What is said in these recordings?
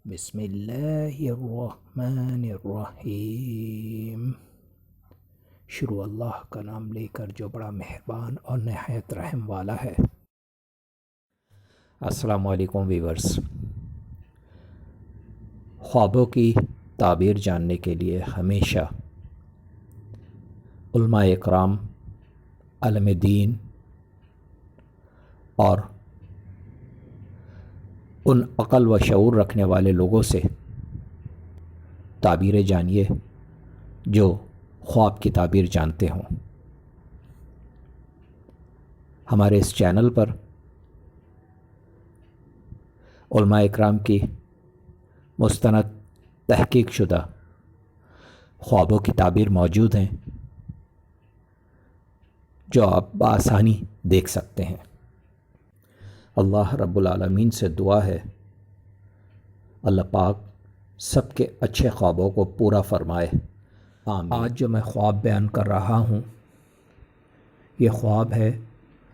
بسم اللہ الرحمن الرحیم۔ شروع اللہ کا نام لے کر جو بڑا مہربان اور نہایت رحم والا ہے۔ السلام علیکم ویورز۔ خوابوں کی تعبیر جاننے کے لیے ہمیشہ علماء اکرام، عالم دین اور ان عقل و شعور رکھنے والے لوگوں سے تعبیریں جانیے جو خواب کی تعبیر جانتے ہوں۔ ہمارے اس چینل پر علماء اکرام کی مستند تحقیق شدہ خوابوں کی تعبیر موجود ہیں جو آپ بآسانی دیکھ سکتے ہیں۔ اللہ رب العالمین سے دعا ہے اللہ پاک سب کے اچھے خوابوں کو پورا فرمائے، آمین۔ آج جو میں خواب بیان کر رہا ہوں یہ خواب ہے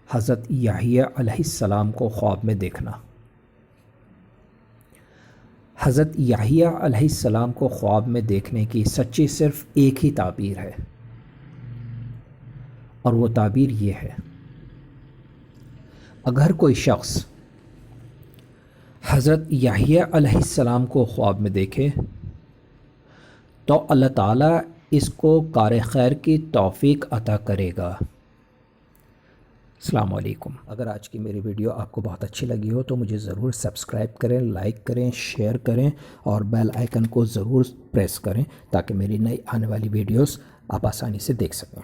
حضرت یحییٰ علیہ السلام کو خواب میں دیکھنا۔ حضرت یحییٰ علیہ السلام کو خواب میں دیکھنے کی سچی صرف ایک ہی تعبیر ہے، اور وہ تعبیر یہ ہے: اگر کوئی شخص حضرت یحییٰ علیہ السلام کو خواب میں دیکھے تو اللہ تعالیٰ اس کو کار خیر کی توفیق عطا کرے گا۔ السلام علیکم۔ اگر آج کی میری ویڈیو آپ کو بہت اچھی لگی ہو تو مجھے ضرور سبسکرائب کریں، لائک کریں، شیئر کریں اور بیل آئیکن کو ضرور پریس کریں تاکہ میری نئی آنے والی ویڈیوز آپ آسانی سے دیکھ سکیں۔